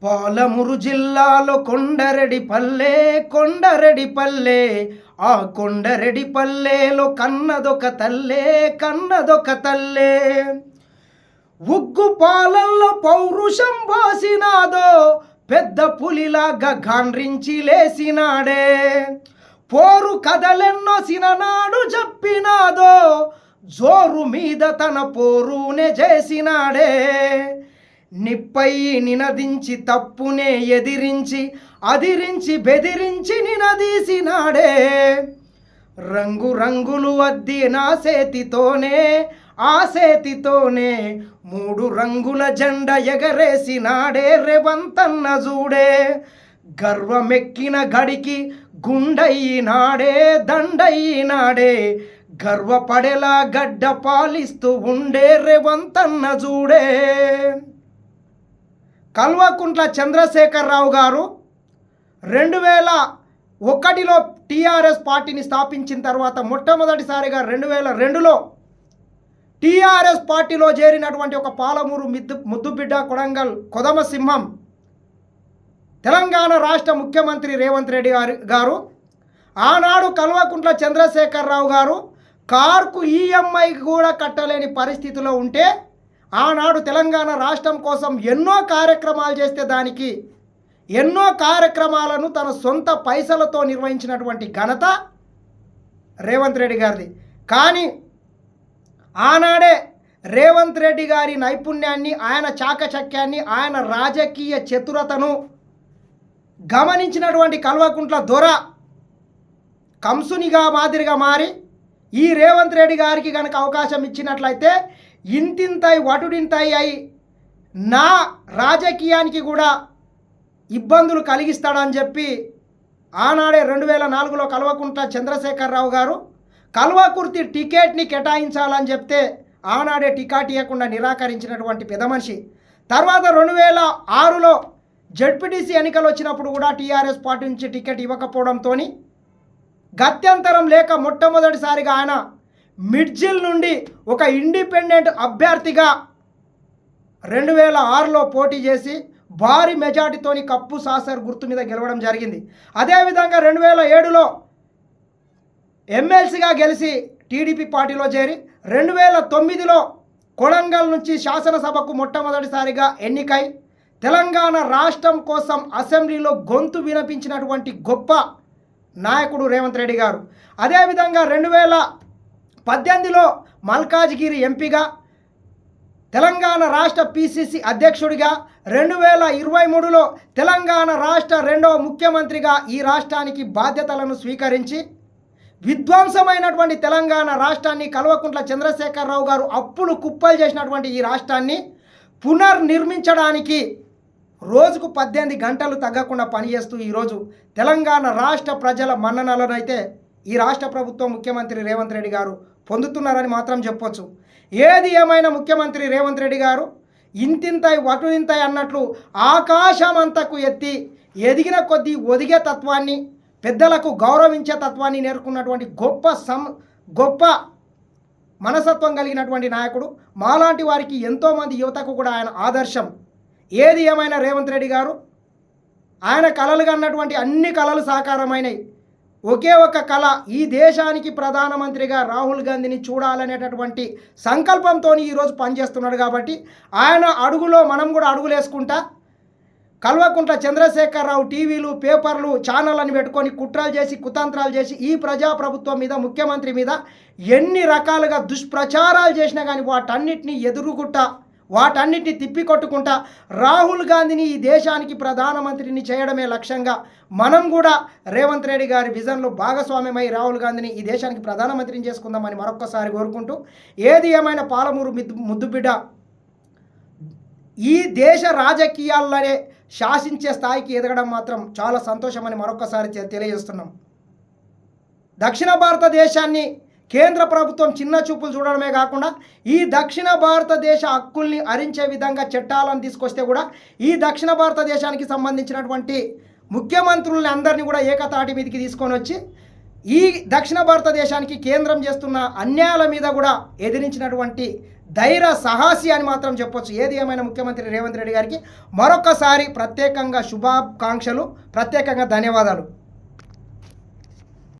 పాలమూరు జిల్లాలో కొండరెడ్డిపల్లె ఆ కొండరెడ్డిపల్లెలో కన్నదొక తల్లే ఉగ్గు పాలల్లో పౌరుషం పోసినాదో పెద్ద పులిలాగా గాండ్రించి లేసినాడే పోరు కథలెన్నో సిననాడు చెప్పినాదో జోరు మీద తన పోరునే చేసినాడే నిప్పై నినదించి తప్పునే అదిరించి బెదిరించి నినదీసినాడే రంగు రంగులు అద్ది నా సేతితోనే ఆ సేతితోనే 3 రంగుల జెండ ఎగరేసినాడే రేవంతన్న జూడే గర్వమెక్కిన గడికి గుండయినాడే దండయినాడే గర్వపడేలా గడ్డ పాలిస్తూ ఉండే రేవంతన్న జూడే. కల్వకుంట్ల చంద్రశేఖరరావు గారు 2001లో టీఆర్ఎస్ పార్టీని స్థాపించిన తర్వాత మొట్టమొదటిసారిగా 2002లో టీఆర్ఎస్ పార్టీలో చేరినటువంటి ఒక పాలమూరు ముద్దుబిడ్డ కొడంగల్ కొదమ సింహం తెలంగాణ రాష్ట్ర ముఖ్యమంత్రి రేవంత్ రెడ్డి గారు ఆనాడు కల్వకుంట్ల చంద్రశేఖరరావు గారు కార్కు ఈఎంఐ కూడా కట్టలేని పరిస్థితిలో ఉంటే ఆనాడు తెలంగాణ రాష్ట్రం కోసం ఎన్నో కార్యక్రమాలు చేస్తే దానికి ఎన్నో కార్యక్రమాలను తన సొంత పైసలతో నిర్వహించినటువంటి ఘనత రేవంత్ రెడ్డి గారిది. కానీ ఆనాడే రేవంత్ రెడ్డి గారి నైపుణ్యాన్ని, ఆయన చాకచక్యాన్ని, ఆయన రాజకీయ చతురతను గమనించినటువంటి కల్వకుంట్ల దొర కంసునిగా మాదిరిగా మారి ఈ రేవంత్ రెడ్డి గారికి కనుక అవకాశం ఇచ్చినట్లయితే ఇంతింతై వటుడింతై అయి నా రాజకీయానికి కూడా ఇబ్బందులు కలిగిస్తాడని చెప్పి ఆనాడే 2004లో కల్వకుంట్ల చంద్రశేఖరరావు గారు కల్వకుర్తి టికెట్ని కేటాయించాలని చెప్తే ఆనాడే టికెట్ ఇవ్వకుండా నిరాకరించినటువంటి పెద్ద మనిషి. తర్వాత 2006లో జడ్పీటీసీ ఎన్నికలు వచ్చినప్పుడు కూడా టీఆర్ఎస్ పార్టీ నుంచి టికెట్ ఇవ్వకపోవడంతో గత్యంతరం లేక మొట్టమొదటిసారిగా ఆయన మిడ్జిల్ నుండి ఒక ఇండిపెండెంట్ అభ్యర్థిగా 2006లో పోటీ చేసి భారీ మెజార్టీతోని కప్పు సాసర్ గుర్తు మీద గెలవడం జరిగింది. అదేవిధంగా 2007లో ఎమ్మెల్సీగా గెలిచి టీడీపీ పార్టీలో చేరి 2009లో కొడంగల్ నుంచి శాసనసభకు మొట్టమొదటిసారిగా ఎన్నికై తెలంగాణ రాష్ట్రం కోసం అసెంబ్లీలో గొంతు వినిపించినటువంటి గొప్ప నాయకుడు రేవంత్ రెడ్డి గారు. అదేవిధంగా 2018లో మల్కాజ్గిరి ఎంపీగా, తెలంగాణ రాష్ట్ర పిసిసి అధ్యక్షుడిగా, 2023లో తెలంగాణ రాష్ట్ర 2వ ముఖ్యమంత్రిగా ఈ రాష్ట్రానికి బాధ్యతలను స్వీకరించి విధ్వంసమైనటువంటి తెలంగాణ రాష్ట్రాన్ని కల్వకుంట్ల చంద్రశేఖరరావు గారు అప్పులు కుప్పలు చేసినటువంటి ఈ రాష్ట్రాన్ని పునర్నిర్మించడానికి రోజుకు 18 గంటలు తగ్గకుండా పనిచేస్తూ ఈరోజు తెలంగాణ రాష్ట్ర ప్రజల మన్ననలను అయితే ఈ రాష్ట్ర ప్రభుత్వం ముఖ్యమంత్రి రేవంత్ రెడ్డి గారు పొందుతున్నారని మాత్రం చెప్పొచ్చు. ఏది ఏమైనా ముఖ్యమంత్రి రేవంత్ రెడ్డి గారు ఇంతింతై వటుడింతై అన్నట్లు ఆకాశమంతకు ఎత్తి ఎదిగిన కొద్దీ ఒదిగే తత్వాన్ని, పెద్దలకు గౌరవించే తత్వాన్ని నేర్చుకున్నటువంటి గొప్ప మనసత్వం కలిగినటువంటి నాయకుడు. మాలాంటి వారికి ఎంతోమంది యువతకు కూడా ఆయన ఆదర్శం. ఏది ఏమైనా రేవంత్ రెడ్డి గారు ఆయన కలలుగా అన్నటువంటి అన్ని కళలు సాకారమైనవి. ఒకే ఒక కళ, ఈ దేశానికి ప్రధానమంత్రిగా రాహుల్ గాంధీని చూడాలనేటటువంటి సంకల్పంతో ఈరోజు పనిచేస్తున్నాడు. కాబట్టి ఆయన అడుగులో మనం కూడా అడుగులేసుకుంటా కల్వకుంట్ల చంద్రశేఖరరావు టీవీలు, పేపర్లు, ఛానళ్ళని పెట్టుకొని కుట్రలు చేసి, కుతంత్రాలు చేసి ఈ ప్రజాప్రభుత్వం మీద, ముఖ్యమంత్రి మీద ఎన్ని రకాలుగా దుష్ప్రచారాలు చేసినా కానీ వాటన్నిటిని ఎదురుగుట్ట, వాటన్నిటిని తిప్పికొట్టుకుంటా రాహుల్ గాంధీని ఈ దేశానికి ప్రధానమంత్రిని చేయడమే లక్ష్యంగా మనం కూడా రేవంత్ రెడ్డి గారి విజన్లో భాగస్వామ్యమై రాహుల్ గాంధీని ఈ దేశానికి ప్రధానమంత్రిని చేసుకుందామని మరొక్కసారి కోరుకుంటూ, ఏది ఏమైనా పాలమూరు ముద్దుబిడ్డ ఈ దేశ రాజకీయాల్లోనే శాసించే స్థాయికి ఎదగడం మాత్రం చాలా సంతోషమని మరొక్కసారి తెలియజేస్తున్నాం. దక్షిణ భారతదేశాన్ని కేంద్ర ప్రభుత్వం చిన్న చూపులు చూడడమే కాకుండా ఈ దక్షిణ భారతదేశ హక్కుల్ని హరించే విధంగా చట్టాలను తీసుకొస్తే కూడా ఈ దక్షిణ భారతదేశానికి సంబంధించినటువంటి ముఖ్యమంత్రులని అందరినీ కూడా ఏకతాటి మీదకి తీసుకొని వచ్చి ఈ దక్షిణ భారతదేశానికి కేంద్రం చేస్తున్న అన్యాయాల మీద కూడా ఎదిరించినటువంటి ధైర్య సాహసి అని మాత్రం చెప్పొచ్చు. ఏది ఏమైనా ముఖ్యమంత్రి రేవంత్ రెడ్డి గారికి మరొకసారి ప్రత్యేకంగా శుభాకాంక్షలు, ప్రత్యేకంగా ధన్యవాదాలు.